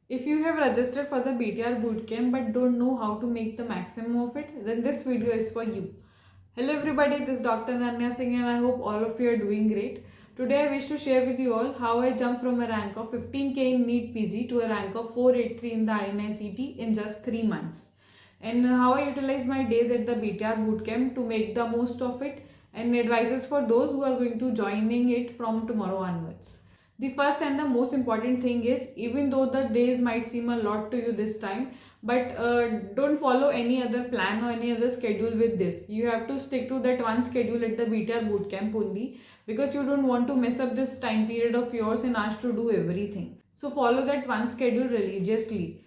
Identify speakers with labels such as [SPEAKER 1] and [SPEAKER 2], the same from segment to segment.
[SPEAKER 1] If you have registered for the BTR Bootcamp but don't know how to make the maximum of it, then this video is for you. Hello everybody, this is Dr.Ananya and I hope all of you are doing great. Today I wish to share with you all how I jumped from a rank of 15k in NEET PG to a rank of 483 in the INICET in just 3 months. And how I utilize my days at the BTR Bootcamp to make the most of it, and advices for those who are going to joining it from tomorrow onwards. The first and the most important thing is, even though the days might seem a lot to you this time, but don't follow any other plan or any other schedule with this. You have to stick to that one schedule at the BTR Bootcamp only, because you don't want to mess up this time period of yours and ask to do everything. So follow that one schedule religiously.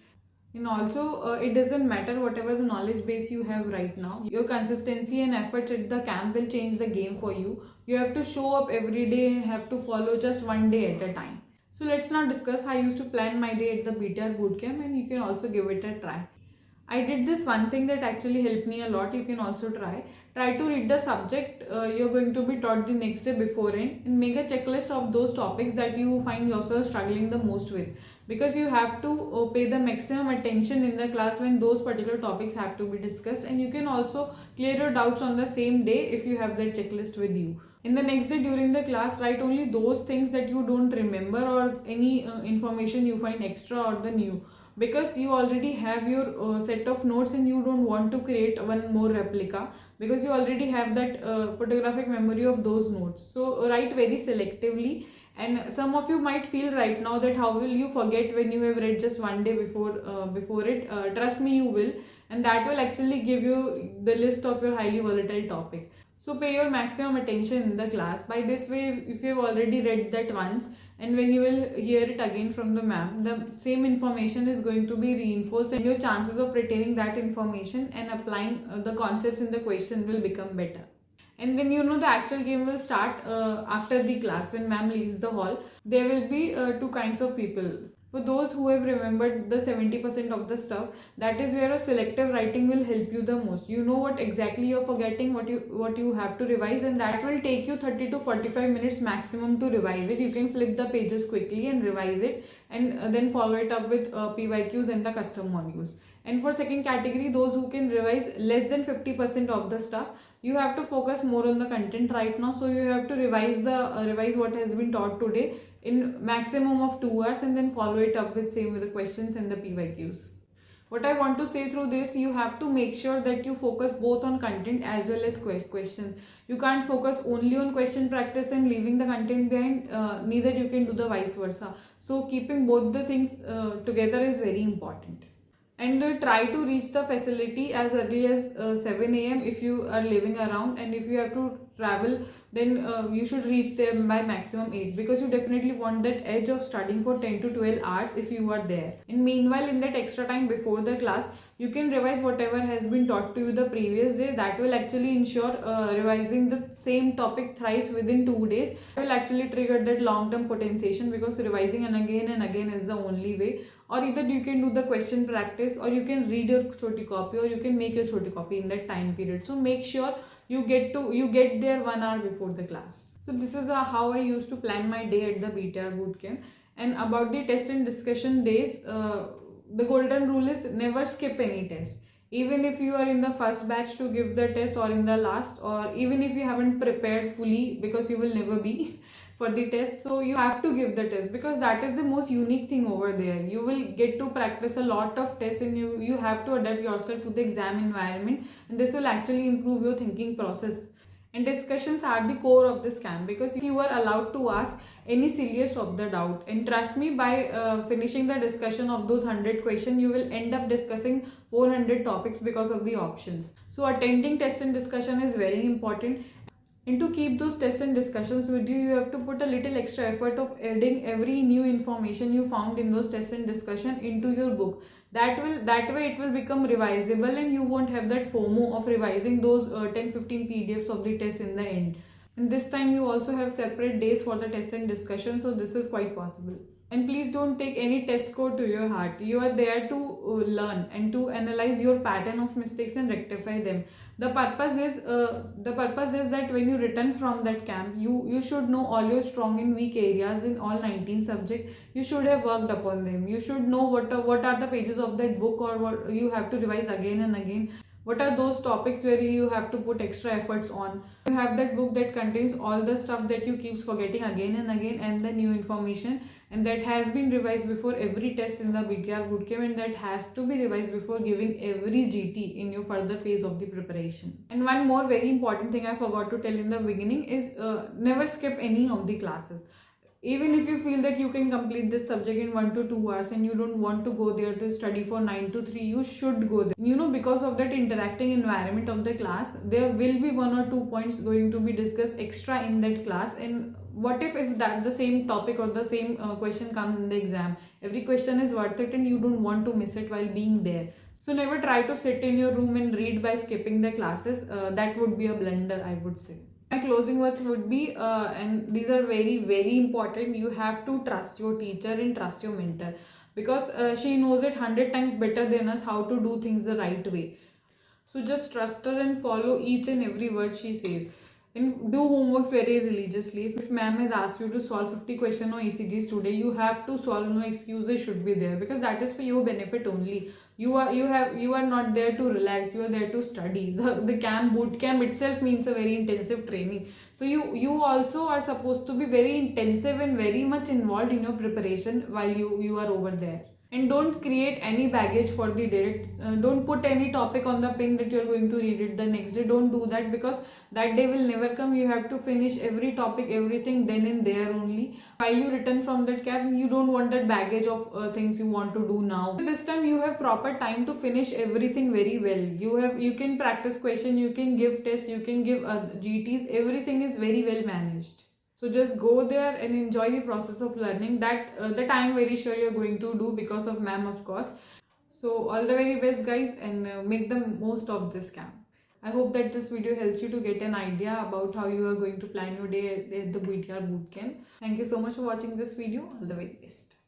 [SPEAKER 1] And also, it doesn't matter whatever the knowledge base you have right now. Your consistency and efforts at the camp will change the game for you. You have to show up every day and have to follow just one day at a time. So let's now discuss how I used to plan my day at the BTR Bootcamp, and you can also give it a try. I did this one thing that actually helped me a lot. You can also try. Try to read the subject you're going to be taught the next day beforehand, and make a checklist of those topics that you find yourself struggling the most with. Because you have to pay the maximum attention in the class when those particular topics have to be discussed, and you can also clear your doubts on the same day if you have that checklist with you. In the next day during the class, write only those things that you don't remember or any information you find extra or the new, because you already have your set of notes and you don't want to create one more replica, because you already have that photographic memory of those notes. So write very selectively. And some of you might feel right now that how will you forget when you have read just one day before it. Trust me, you will, and that will actually give you the list of your highly volatile topic. So pay your maximum attention in the class. By this way, if you have already read that once, and when you will hear it again from the ma'am, the same information is going to be reinforced, and your chances of retaining that information and applying the concepts in the question will become better. And then the actual game will start after the class. When ma'am leaves the hall, there will be two kinds of people. For those who have remembered the 70% of the stuff, that is where a selective writing will help you the most. You know what exactly you're forgetting, what you have to revise, and that will take you 30 to 45 minutes maximum to revise it. You can flip the pages quickly and revise it, and then follow it up with PYQs and the custom modules. And for second category, those who can revise less than 50% of the stuff, you have to focus more on the content right now. So you have to revise what has been taught today in maximum of 2 hours, and then follow it up with same with the questions and the PYQs. What I want to say through this, you have to make sure that you focus both on content as well as questions. You can't focus only on question practice and leaving the content behind. Neither you can do the vice versa. So keeping both the things together is very important. And try to reach the facility as early as 7 a.m. if you are living around, and if you have to travel, then you should reach there by maximum 8, because you definitely want that edge of studying for 10 to 12 hours if you are there. And meanwhile, in that extra time before the class, you can revise whatever has been taught to you the previous day. That will actually ensure revising the same topic thrice within 2 days. It will actually trigger that long-term potentiation, because revising and again is the only way. Or either you can do the question practice, or you can read your choti copy, or you can make your choti copy in that time period. So make sure you get there 1 hour before the class. So this is how I used to plan my day at the BTR Bootcamp. And about the test and discussion days, the golden rule is never skip any test. Even if you are in the first batch to give the test, or in the last, or even if you haven't prepared fully, because you will never be for the test, so you have to give the test, because that is the most unique thing over there. You will get to practice a lot of tests, and you have to adapt yourself to the exam environment, and this will actually improve your thinking process. And discussions are the core of this camp, because you are allowed to ask any silliest of the doubt. And trust me, by finishing the discussion of those 100 questions, you will end up discussing 400 topics because of the options. So attending test and discussion is very important. And to keep those tests and discussions with you, you have to put a little extra effort of adding every new information you found in those tests and discussion into your book. That way it will become revisable, and you won't have that FOMO of revising those 10-15 PDFs of the test in the end. And this time you also have separate days for the test and discussion, so this is quite possible. And please don't take any test score to your heart. You are there to learn and to analyze your pattern of mistakes and rectify them. The purpose is that when you return from that camp, you should know all your strong and weak areas in all 19 subjects. You should have worked upon them. You should know what are the pages of that book, or what you have to revise again and again. What are those topics where you have to put extra efforts on? You have that book that contains all the stuff that you keep forgetting again and again, and the new information, and that has been revised before every test in the BTR Bootcamp, and that has to be revised before giving every GT in your further phase of the preparation. And one more very important thing I forgot to tell in the beginning is never skip any of the classes. Even if you feel that you can complete this subject in 1 to 2 hours and you don't want to go there to study for 9 to 3, you should go there. Because of that interacting environment of the class, there will be 1 or 2 points going to be discussed extra in that class. And what if that the same topic or the same question comes in the exam? Every question is worth it and you don't want to miss it while being there. So never try to sit in your room and read by skipping the classes. That would be a blunder, I would say. My closing words would be, and these are very, very important, you have to trust your teacher and trust your mentor, because she knows it 100 times better than us how to do things the right way. So just trust her and follow each and every word she says. And do homeworks very religiously. If ma'am has asked you to solve 50 questions on ECGs today, you have to solve. No excuses should be there, because that is for your benefit only. You are not there to relax. You are there to study. The boot camp itself means a very intensive training. So you also are supposed to be very intensive and very much involved in your preparation while you are over there. And don't create any baggage for the day. Don't put any topic on the pin that you're going to read it the next day. Don't do that, because that day will never come. You have to finish every topic, everything then and there only. While you return from that camp, you don't want that baggage of things you want to do now. So this time you have proper time to finish everything very well. You can practice question, you can give test, you can give GTs. Everything is very well managed. So just go there and enjoy the process of learning. That I am very sure you're going to do because of ma'am, of course. So all the very best, guys, and make the most of this camp. I hope that this video helps you to get an idea about how you are going to plan your day at the BTR Bootcamp. Thank you so much for watching this video. All the very best.